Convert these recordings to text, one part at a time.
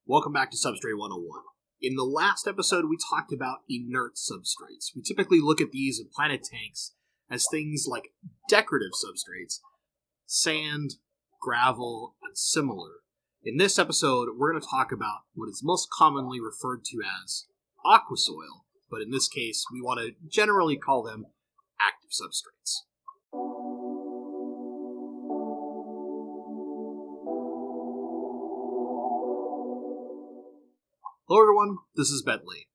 Welcome back to Substrate 101. In the last episode, we talked about inert substrates. We typically look at these in planet tanks as things like decorative substrates, sand, gravel, and similar. In this episode, we're going to talk about what is most commonly referred to as aquasoil, but in this case, we want to generally call them active substrates. Hello everyone, this is Bentley,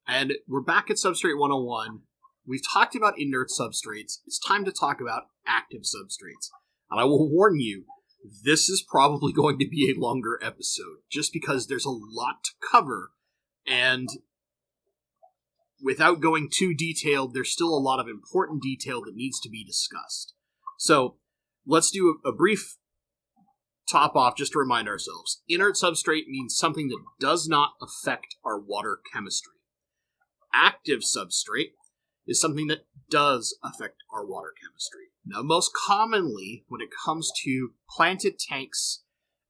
and we're back at Substrate 101. We've talked about inert substrates. It's time to talk about active substrates. And I will warn you, this is probably going to be a longer episode, just because there's a lot to cover, and without going too detailed, there's still a lot of important detail that needs to be discussed. So, let's do a brief top off just to remind ourselves. Inert substrate means something that does not affect our water chemistry. Active substrate is something that does affect our water chemistry. Now, most commonly, when it comes to planted tanks,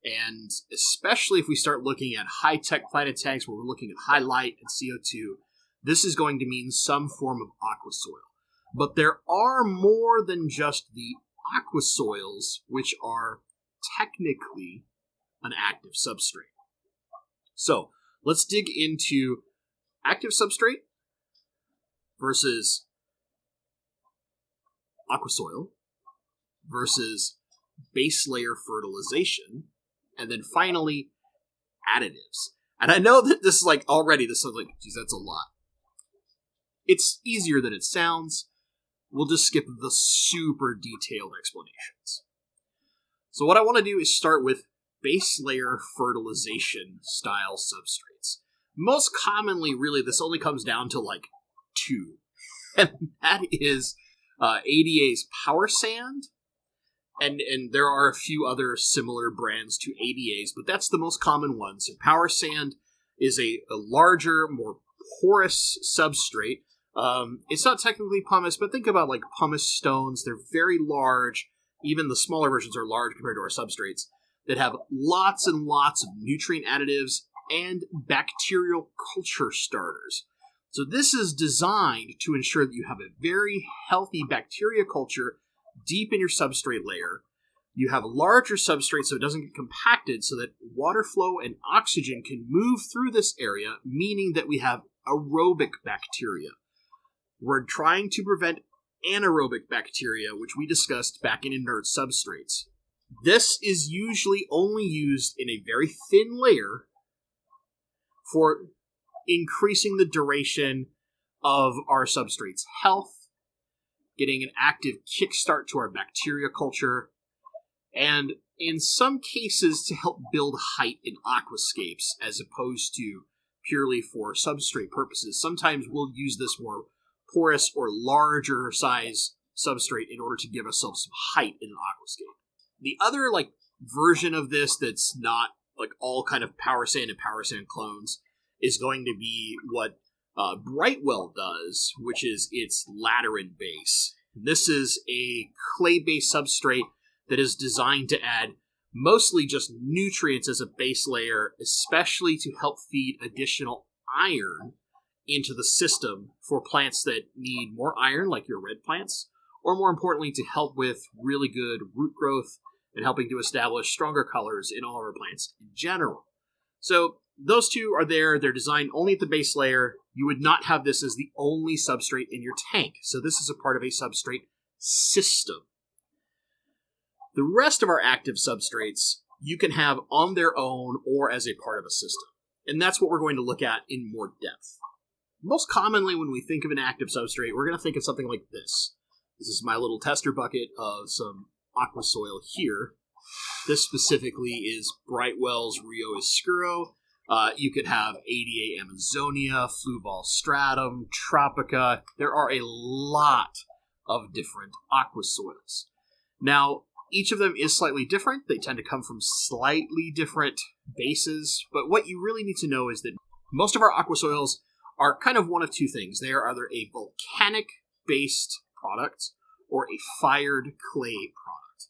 and especially if we start looking at high-tech planted tanks where we're looking at high light and CO2, this is going to mean some form of aquasoil. But there are more than just the aquasoils, which are technically an active substrate. So, let's dig into active substrate versus aquasoil versus base layer fertilization, and then finally additives. And I know that this is like, already this sounds like, geez, that's a lot. It's easier than it sounds. We'll just skip the super detailed explanations. So what I want to do is start with base layer fertilization style substrates. Most commonly, really, this only comes down to like two. And that is ADA's Power Sand, and there are a few other similar brands to ADA's, but that's the most common one. So Power Sand is a larger, more porous substrate. It's not technically pumice, but think about like pumice stones. They're very large. Even the smaller versions are large compared to our substrates that have lots and lots of nutrient additives and bacterial culture starters. So this is designed to ensure that you have a very healthy bacteria culture deep in your substrate layer. You have a larger substrate so it doesn't get compacted, so that water flow and oxygen can move through this area, meaning that we have aerobic bacteria. We're trying to prevent anaerobic bacteria, which we discussed back in inert substrates. This is usually only used in a very thin layer for increasing the duration of our substrate's health, getting an active kickstart to our bacteria culture, and in some cases to help build height in aquascapes as opposed to purely for substrate purposes. Sometimes we'll use this more porous or larger size substrate in order to give ourselves some height in an aquascape. The other version of this that's not all kind of Power Sand and Power Sand clones is going to be what Brightwell does, which is its Lateran base. This is a clay-based substrate that is designed to add mostly just nutrients as a base layer, especially to help feed additional iron into the system for plants that need more iron, like your red plants, or more importantly, to help with really good root growth and helping to establish stronger colors in all of our plants in general. So those two are there. They're designed only at the base layer. You would not have this as the only substrate in your tank. So this is a part of a substrate system. The rest of our active substrates you can have on their own or as a part of a system. And that's what we're going to look at in more depth. Most commonly, when we think of an active substrate, we're going to think of something like this. This is my little tester bucket of some aquasoil here. This specifically is Brightwell's Rio Oscuro. You could have ADA Amazonia, Fluval Stratum, Tropica. There are a lot of different aquasoils. Now, each of them is slightly different. They tend to come from slightly different bases. But what you really need to know is that most of our aquasoils are kind of one of two things. They are either a volcanic-based product or a fired clay product.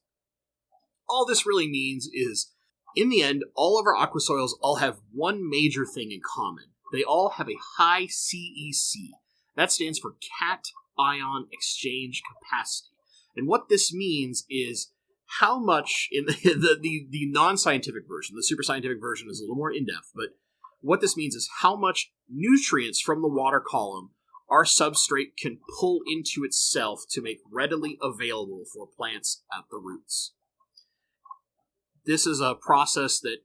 All this really means is In the end, all of our aquasoils all have one major thing in common. They all have a high CEC. That stands for cation exchange capacity. And what this means is how much, in the non-scientific version, the super scientific version is a little more in-depth, but what this means is how much nutrients from the water column our substrate can pull into itself to make readily available for plants at the roots. This is a process that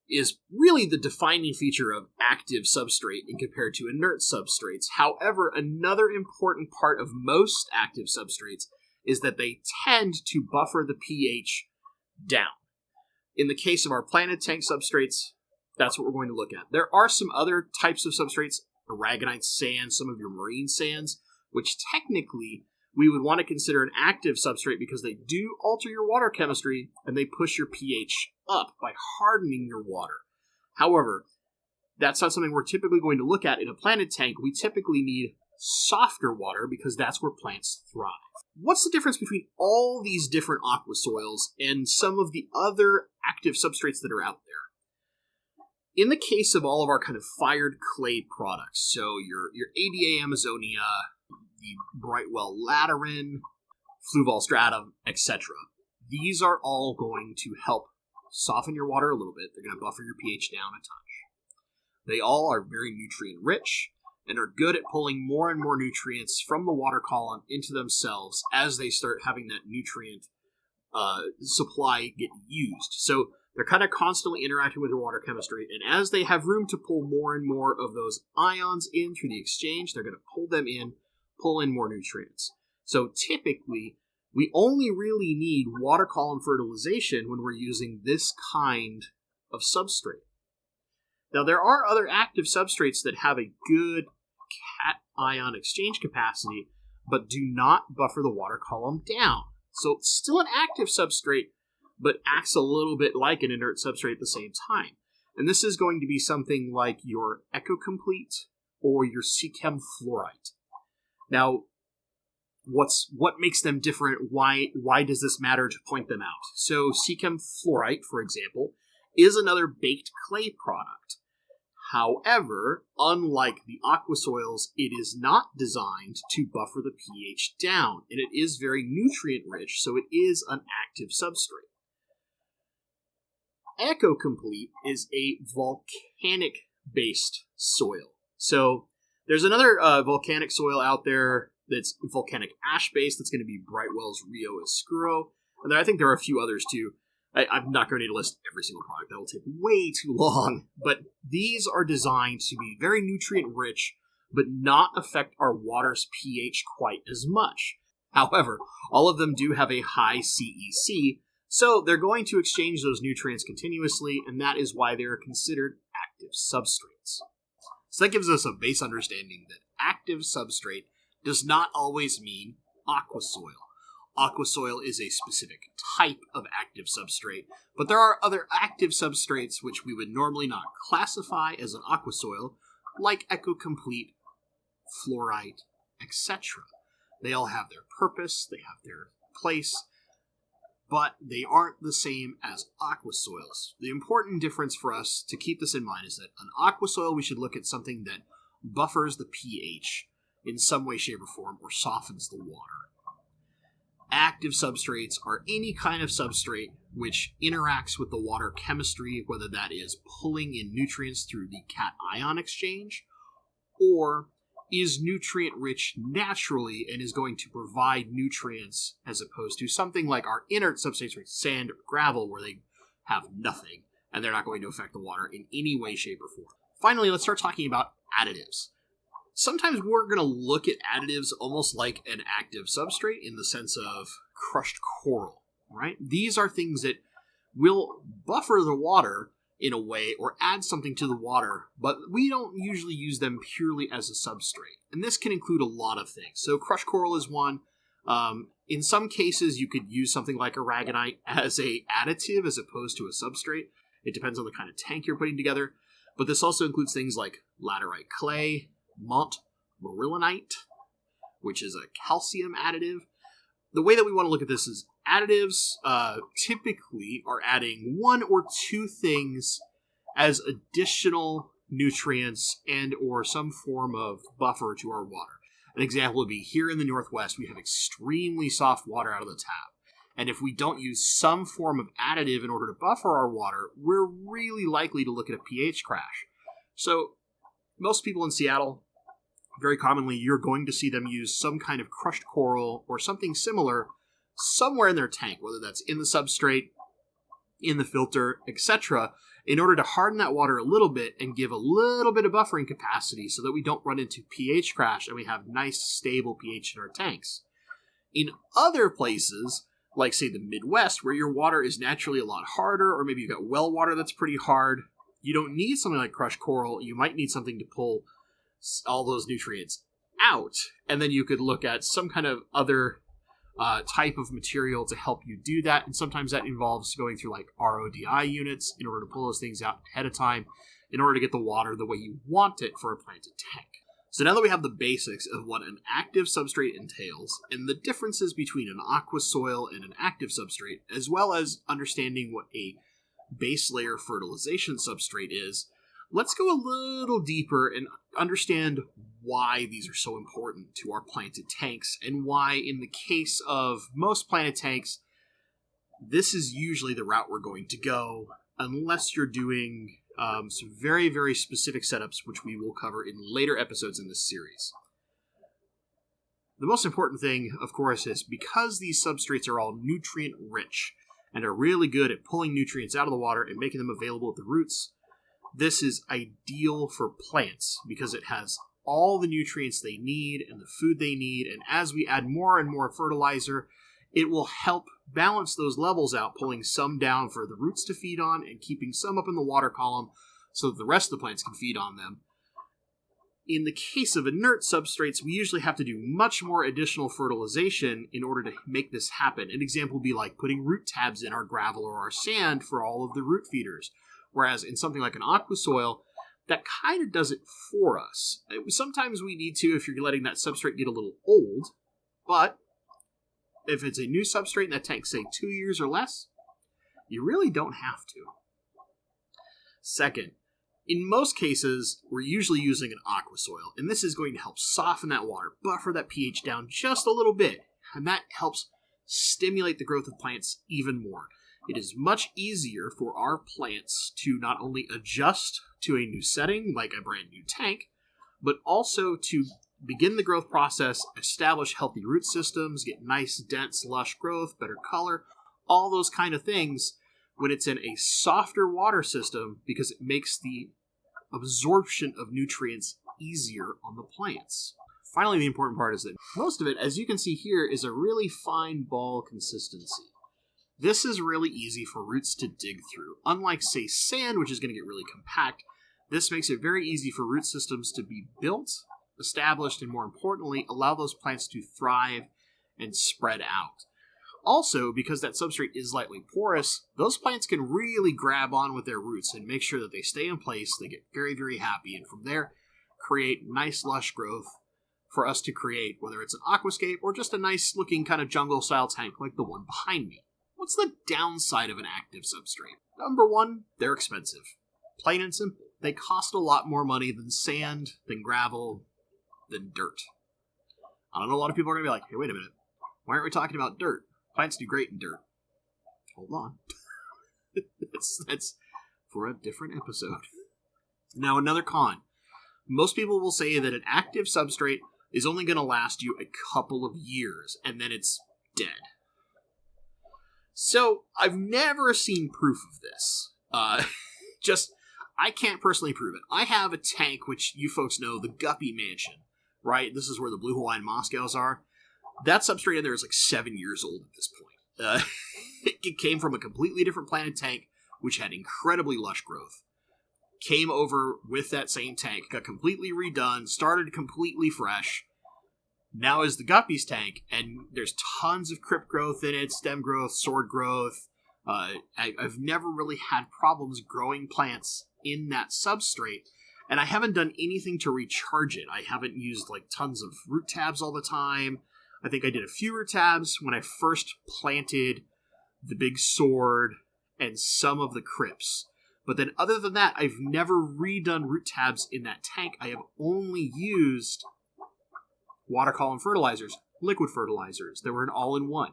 is really the defining feature of active substrate in compared to inert substrates. However, another important part of most active substrates is that they tend to buffer the pH down. In the case of our planted tank substrates, that's what we're going to look at. There are some other types of substrates, aragonite sand, some of your marine sands, which technically we would want to consider an active substrate because they do alter your water chemistry and they push your pH up by hardening your water. However, that's not something we're typically going to look at in a planted tank. We typically need softer water because that's where plants thrive. What's the difference between all these different aquasoils and some of the other active substrates that are out there? In the case of all of our kind of fired clay products, so your ADA Amazonia, the Brightwell Lateran, Fluval Stratum, etc., these are all going to help soften your water a little bit. They're going to buffer your pH down a touch. They all are very nutrient rich and are good at pulling more and more nutrients from the water column into themselves as they start having that nutrient supply get used. So they're kind of constantly interacting with your water chemistry, and as they have room to pull more and more of those ions in through the exchange, they're going to pull in more nutrients. So typically, we only really need water column fertilization when we're using this kind of substrate. Now, there are other active substrates that have a good cation exchange capacity, but do not buffer the water column down. So it's still an active substrate, but acts a little bit like an inert substrate at the same time. And this is going to be something like your EcoComplete or your Seachem Fluorite. Now, what makes them different? Why does this matter to point them out? So Seachem Fluorite, for example, is another baked clay product. However, unlike the aquasoils, it is not designed to buffer the pH down, and it is very nutrient rich, so it is an active substrate. EcoComplete is a volcanic-based soil. So there's another volcanic soil out there that's volcanic ash-based. That's going to be Brightwell's Rio Oscuro. And I think there are a few others too. I'm not going to list every single product. That will take way too long. But these are designed to be very nutrient-rich, but not affect our water's pH quite as much. However, all of them do have a high CEC, so they're going to exchange those nutrients continuously, and that is why they are considered active substrates. So that gives us a base understanding that active substrate does not always mean aquasoil. Aquasoil is a specific type of active substrate, but there are other active substrates which we would normally not classify as an aquasoil, like EcoComplete, Fluorite, etc. They all have their purpose, they have their place, but they aren't the same as aquasoils. The important difference for us to keep this in mind is that an aquasoil, we should look at something that buffers the pH in some way, shape, or form, or softens the water. Active substrates are any kind of substrate which interacts with the water chemistry, whether that is pulling in nutrients through the cation exchange, or is nutrient rich naturally and is going to provide nutrients, as opposed to something like our inert substrates like sand or gravel, where they have nothing and they're not going to affect the water in any way, shape, or form. Finally, let's start talking about additives. Sometimes we're going to look at additives almost like an active substrate in the sense of crushed coral, right? These are things that will buffer the water in a way or add something to the water, but we don't usually use them purely as a substrate. And this can include a lot of things. So crushed coral is one. In some cases, you could use something like aragonite as a additive as opposed to a substrate. It depends on the kind of tank you're putting together. But this also includes things like laterite clay, montmorillonite, which is a calcium additive. The way that we want to look at this is Additives typically are adding one or two things as additional nutrients and or some form of buffer to our water. An example would be here in the Northwest, we have extremely soft water out of the tap. And if we don't use some form of additive in order to buffer our water, we're really likely to look at a pH crash. So most people in Seattle, very commonly, you're going to see them use some kind of crushed coral or something similar somewhere in their tank, whether that's in the substrate, in the filter, etc., in order to harden that water a little bit and give a little bit of buffering capacity so that we don't run into pH crash and we have nice, stable pH in our tanks. In other places, like say the Midwest, where your water is naturally a lot harder, or maybe you've got well water that's pretty hard, you don't need something like crushed coral. You might need something to pull all those nutrients out, and then you could look at some kind of other type of material to help you do that, and sometimes that involves going through like RODI units in order to pull those things out ahead of time in order to get the water the way you want it for a planted tank. So now that we have the basics of what an active substrate entails and the differences between an aqua soil and an active substrate, as well as understanding what a base layer fertilization substrate is, let's go a little deeper and understand why these are so important to our planted tanks, and why, in the case of most planted tanks, this is usually the route we're going to go, unless you're doing some very, very specific setups, which we will cover in later episodes in this series. The most important thing, of course, is because these substrates are all nutrient-rich and are really good at pulling nutrients out of the water and making them available at the roots, this is ideal for plants because it has all the nutrients they need and the food they need, and as we add more and more fertilizer, it will help balance those levels out, pulling some down for the roots to feed on and keeping some up in the water column so that the rest of the plants can feed on them. In the case of inert substrates, we usually have to do much more additional fertilization in order to make this happen. An example would be like putting root tabs in our gravel or our sand for all of the root feeders, whereas in something like an aqua soil, that kind of does it for us. Sometimes we need to if you're letting that substrate get a little old, but if it's a new substrate in that tank, say 2 years or less, you really don't have to. Second, in most cases, we're usually using an aqua soil, and this is going to help soften that water, buffer that pH down just a little bit, and that helps stimulate the growth of plants even more. It is much easier for our plants to not only adjust to a new setting, like a brand new tank, but also to begin the growth process, establish healthy root systems, get nice, dense, lush growth, better color, all those kind of things when it's in a softer water system, because it makes the absorption of nutrients easier on the plants. Finally, the important part is that most of it, as you can see here, is a really fine ball consistency. This is really easy for roots to dig through. Unlike, say, sand, which is going to get really compact, this makes it very easy for root systems to be built, established, and more importantly, allow those plants to thrive and spread out. Also, because that substrate is lightly porous, those plants can really grab on with their roots and make sure that they stay in place, they get very, very happy, and from there, create nice, lush growth for us to create, whether it's an aquascape or just a nice looking kind of jungle-style tank like the one behind me. What's the downside of an active substrate? Number one, they're expensive. Plain and simple. They cost a lot more money than sand, than gravel, than dirt. I don't know, a lot of people are going to be like, hey, wait a minute. Why aren't we talking about dirt? Plants do great in dirt. Hold on. that's for a different episode. Now, another con. Most people will say that an active substrate is only going to last you a couple of years, and then it's dead. So, I've never seen proof of this. I can't personally prove it. I have a tank, which you folks know, the Guppy Mansion, right? This is where the Blue Hawaiian Moscows are. That substrate in there is like 7 years old at this point. It came from a completely different planted tank, which had incredibly lush growth. Came over with that same tank, got completely redone, started completely fresh. Now is the Guppy's tank, and there's tons of crypt growth in it, stem growth, sword growth. I've never really had problems growing plants in that substrate, and I haven't done anything to recharge it. I haven't used like tons of root tabs all the time. I think I did a few root tabs when I first planted the big sword and some of the crypts. But then other than that, I've never redone root tabs in that tank. I have only used water column fertilizers, liquid fertilizers. They were an all-in-one.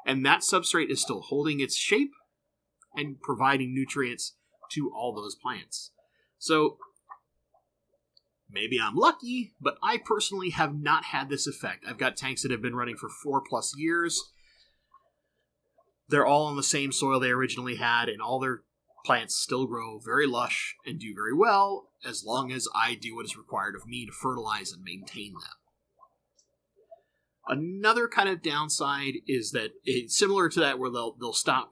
And that substrate is still holding its shape and providing nutrients to all those plants. So maybe I'm lucky, but I personally have not had this effect. I've got tanks that have been running for 4+ years. They're all on the same soil they originally had, and all their plants still grow very lush and do very well as long as I do what is required of me to fertilize and maintain them. Another kind of downside is that, similar to that where they'll stop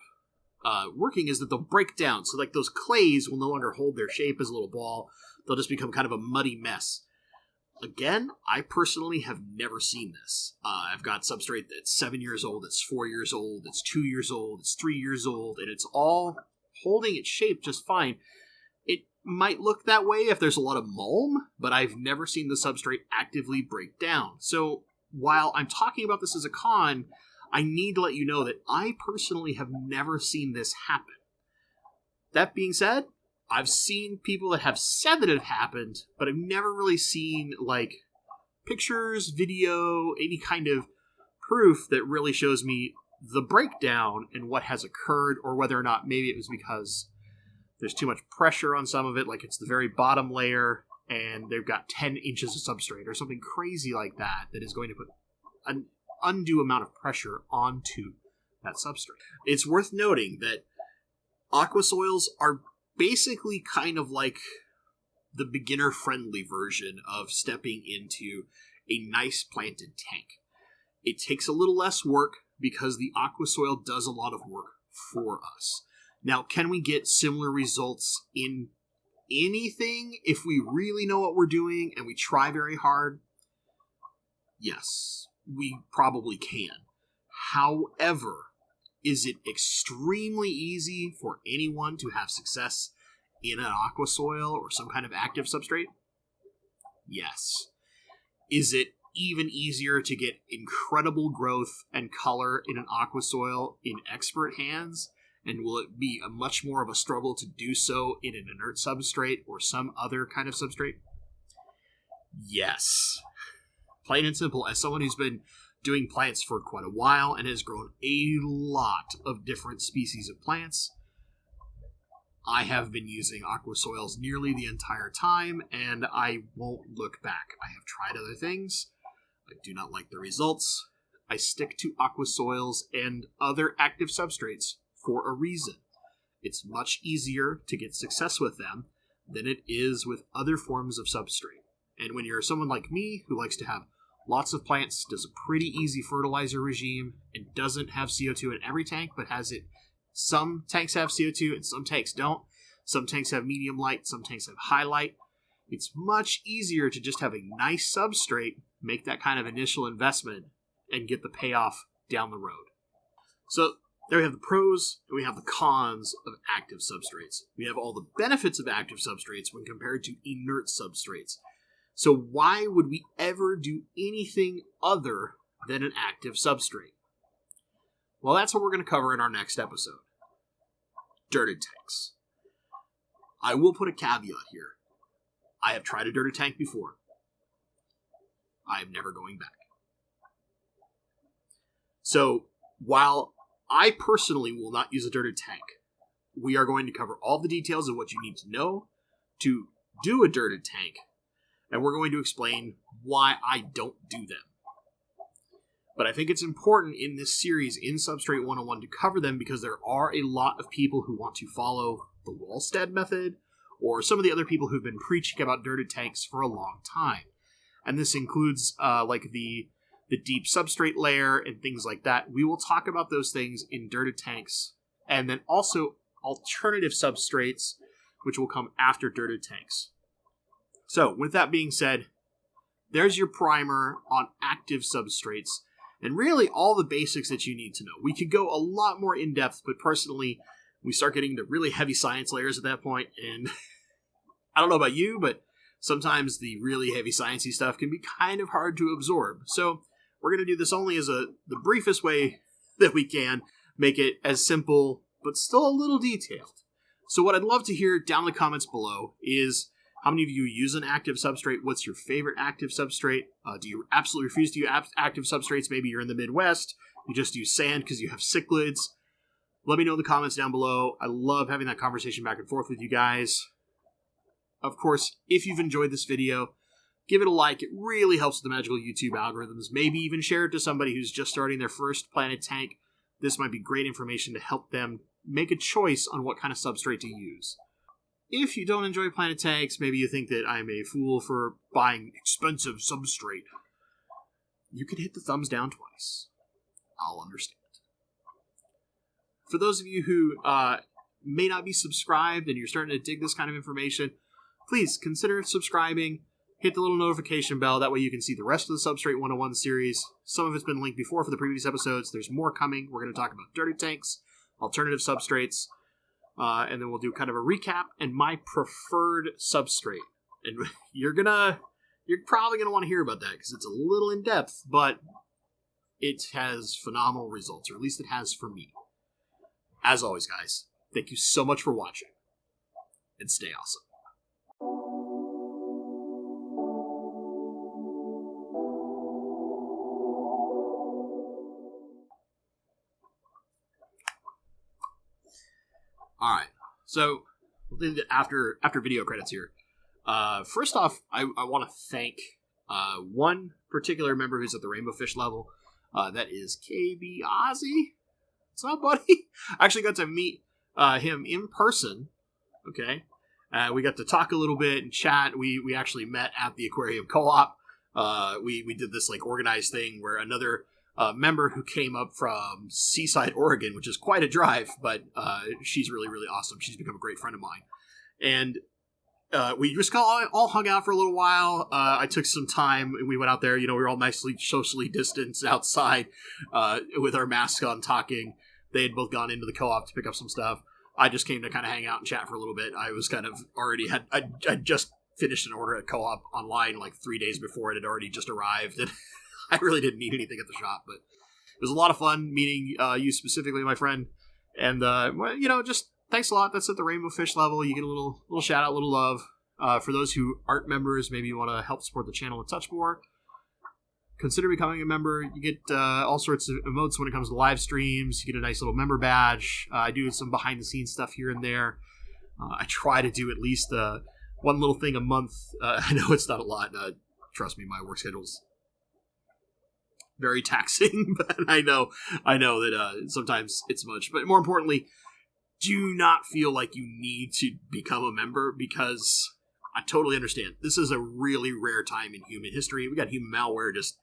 working, is that they'll break down. So like those clays will no longer hold their shape as a little ball. They'll just become kind of a muddy mess. Again, I personally have never seen this. I've got substrate that's 7 years old, it's 4 years old, it's 2 years old, it's 3 years old, and it's all holding its shape just fine. It might look that way if there's a lot of mulm, but I've never seen the substrate actively break down. So while I'm talking about this as a con, I need to let you know that I personally have never seen this happen. That being said, I've seen people that have said that it happened, but I've never really seen, like, pictures, video, any kind of proof that really shows me the breakdown and what has occurred, or whether or not maybe it was because there's too much pressure on some of it, like it's the very bottom layer, and they've got 10 inches of substrate, or something crazy like that, that is going to put an undue amount of pressure onto that substrate. It's worth noting that Aquasoils are basically kind of like the beginner-friendly version of stepping into a nice planted tank. It takes a little less work because the Aquasoil does a lot of work for us. Now, can we get similar results in anything if we really know what we're doing and we try very hard? Yes, we probably can. However, is it extremely easy for anyone to have success in an Aquasoil or some kind of active substrate? Yes. Is it even easier to get incredible growth and color in an Aquasoil in expert hands? And will it be a much more of a struggle to do so in an inert substrate or some other kind of substrate? Yes. Plain and simple, as someone who's been doing plants for quite a while and has grown a lot of different species of plants, I have been using Aquasoils nearly the entire time, and I won't look back. I have tried other things. I do not like the results. I stick to Aquasoils and other active substrates for a reason. It's much easier to get success with them than it is with other forms of substrate. And when you're someone like me who likes to have lots of plants, does a pretty easy fertilizer regime, and doesn't have CO2 in every tank, but has it. Some tanks have CO2 and some tanks don't. Some tanks have medium light, some tanks have high light. It's much easier to just have a nice substrate, make that kind of initial investment, and get the payoff down the road. So there we have the pros, and we have the cons of active substrates. We have all the benefits of active substrates when compared to inert substrates. So why would we ever do anything other than an active substrate? Well, that's what we're going to cover in our next episode. Dirted tanks. I will put a caveat here. I have tried a dirted tank before. I am never going back. So, while I personally will not use a dirted tank, we are going to cover all the details of what you need to know to do a dirted tank, and we're going to explain why I don't do them. But I think it's important in this series, in Substrate 101, to cover them because there are a lot of people who want to follow the Wallstead method or some of the other people who've been preaching about dirted tanks for a long time. And this includes like the deep substrate layer and things like that. We will talk about those things in dirted tanks, and then also alternative substrates, which will come after dirted tanks. So, with that being said, there's your primer on active substrates, and really all the basics that you need to know. We could go a lot more in-depth, but personally, we start getting into really heavy science layers at that point, and I don't know about you, but sometimes the really heavy sciencey stuff can be kind of hard to absorb. So, we're going to do this only as the briefest way that we can, make it as simple, but still a little detailed. So what I'd love to hear down in the comments below is how many of you use an active substrate? What's your favorite active substrate? Do you absolutely refuse to use active substrates? Maybe you're in the Midwest. You just use sand because you have cichlids. Let me know in the comments down below. I love having that conversation back and forth with you guys. Of course, if you've enjoyed this video, give it a like. It really helps with the magical YouTube algorithms. Maybe even share it to somebody who's just starting their first planted tank. This might be great information to help them make a choice on what kind of substrate to use. If you don't enjoy planted tanks, maybe you think that I'm a fool for buying expensive substrate, you can hit the thumbs down twice. I'll understand. For those of you who may not be subscribed and you're starting to dig this kind of information, please consider subscribing. Hit the little notification bell. That way you can see the rest of the Substrate 101 series. Some of it's been linked before for the previous episodes. There's more coming. We're going to talk about dirty tanks, alternative substrates, and then we'll do kind of a recap and my preferred substrate. And you're probably going to want to hear about that because it's a little in-depth, but it has phenomenal results, or at least it has for me. As always, guys, thank you so much for watching, and stay awesome. All right, so after video credits here. First off, I want to thank one particular member who's at the Rainbow Fish level. That is KB Ozzy. What's up, buddy? I actually got to meet him in person. Okay, we got to talk a little bit and chat. We actually met at the Aquarium Co-op. We did this like organized thing where another member who came up from Seaside, Oregon, which is quite a drive, but she's really, really awesome. She's become a great friend of mine. And we just all hung out for a little while. I took some time, and we went out there. We were all nicely socially distanced outside with our masks on talking. They had both gone into the co-op to pick up some stuff. I just came to kind of hang out and chat for a little bit. I was kind of already I just finished an order at co-op online like 3 days before it had already just arrived, and I really didn't need anything at the shop, but it was a lot of fun meeting you specifically, my friend. And, just thanks a lot. That's at the Rainbow Fish level. You get a little shout out, a little love. For those who aren't members, maybe you want to help support the channel a touch more, consider becoming a member. You get all sorts of emotes when it comes to live streams. You get a nice little member badge. I do some behind the scenes stuff here and there. I try to do at least one little thing a month. I know it's not a lot. Trust me, my work schedule's very taxing, but I know that sometimes it's much. But more importantly, do not feel like you need to become a member, because I totally understand. This is a really rare time in human history. We got human malware just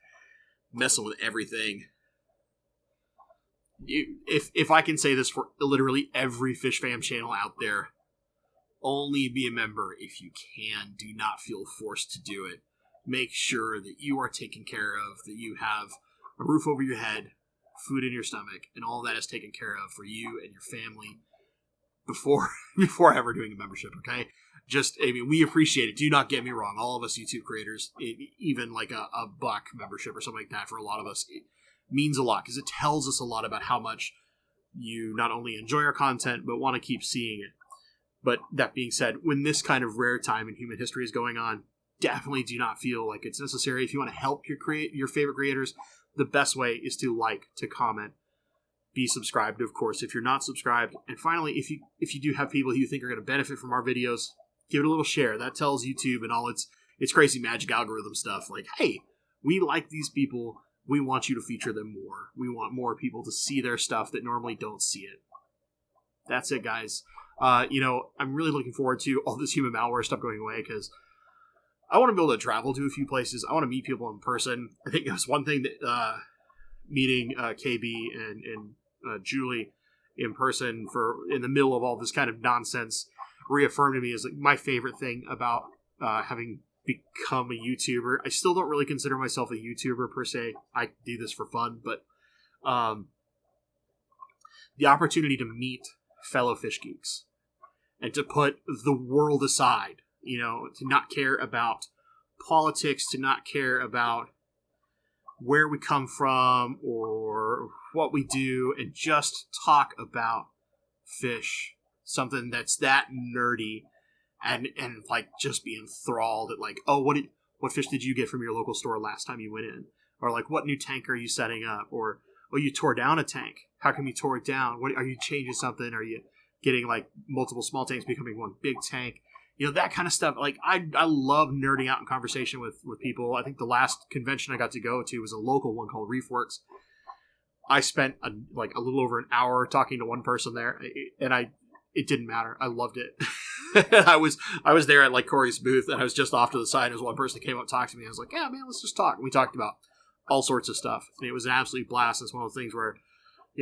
messing with everything. If I can say this for literally every Fish Fam channel out there, only be a member if you can. Do not feel forced to do it. Make sure that you are taken care of, that you have a roof over your head, food in your stomach, and all that is taken care of for you and your family before ever doing a membership, okay? We appreciate it. Do not get me wrong. All of us YouTube creators, even like a buck membership or something like that, for a lot of us, it means a lot because it tells us a lot about how much you not only enjoy our content, but want to keep seeing it. But that being said, when this kind of rare time in human history is going on, definitely do not feel like it's necessary. If you want to help your favorite creators, the best way is to like, to comment, be subscribed, of course, if you're not subscribed. And finally, if you do have people who you think are going to benefit from our videos, give it a little share. That tells YouTube and all its crazy magic algorithm stuff, like, hey, we like these people. We want you to feature them more. We want more people to see their stuff that normally don't see it. That's it, guys. I'm really looking forward to all this human malware stuff going away, because I want to be able to travel to a few places. I want to meet people in person. I think it was one thing that meeting KB and Julie in person in the middle of all this kind of nonsense reaffirmed to me is like my favorite thing about having become a YouTuber. I still don't really consider myself a YouTuber per se. I do this for fun, but the opportunity to meet fellow fish geeks and to put the world aside, to not care about politics, to not care about where we come from or what we do, and just talk about fish, something that's that nerdy, and like just be enthralled at like, oh, what fish did you get from your local store last time you went in, or like what new tank are you setting up, or oh, you tore down a tank, how come you tore it down, what are you changing something, are you getting like multiple small tanks becoming one big tank, that kind of stuff. Like I love nerding out in conversation with people. I think the last convention I got to go to was a local one called Reefworks. I spent a little over an hour talking to one person there, and it didn't matter. I loved it. I was there at like Corey's booth, and I was just off to the side. There was one person that came up and talked to me. I was like, yeah, man, let's just talk. And we talked about all sorts of stuff. And it was an absolute blast. It's one of those things where,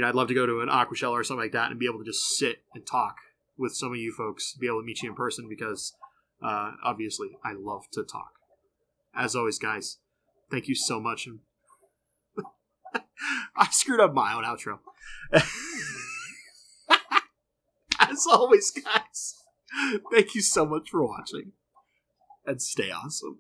I'd love to go to an aqua shell or something like that and be able to just sit and talk with some of you folks, be able to meet you in person, because obviously I love to talk. As always, guys, thank you so much. And I screwed up my own outro. As always, guys, thank you so much for watching, and stay awesome.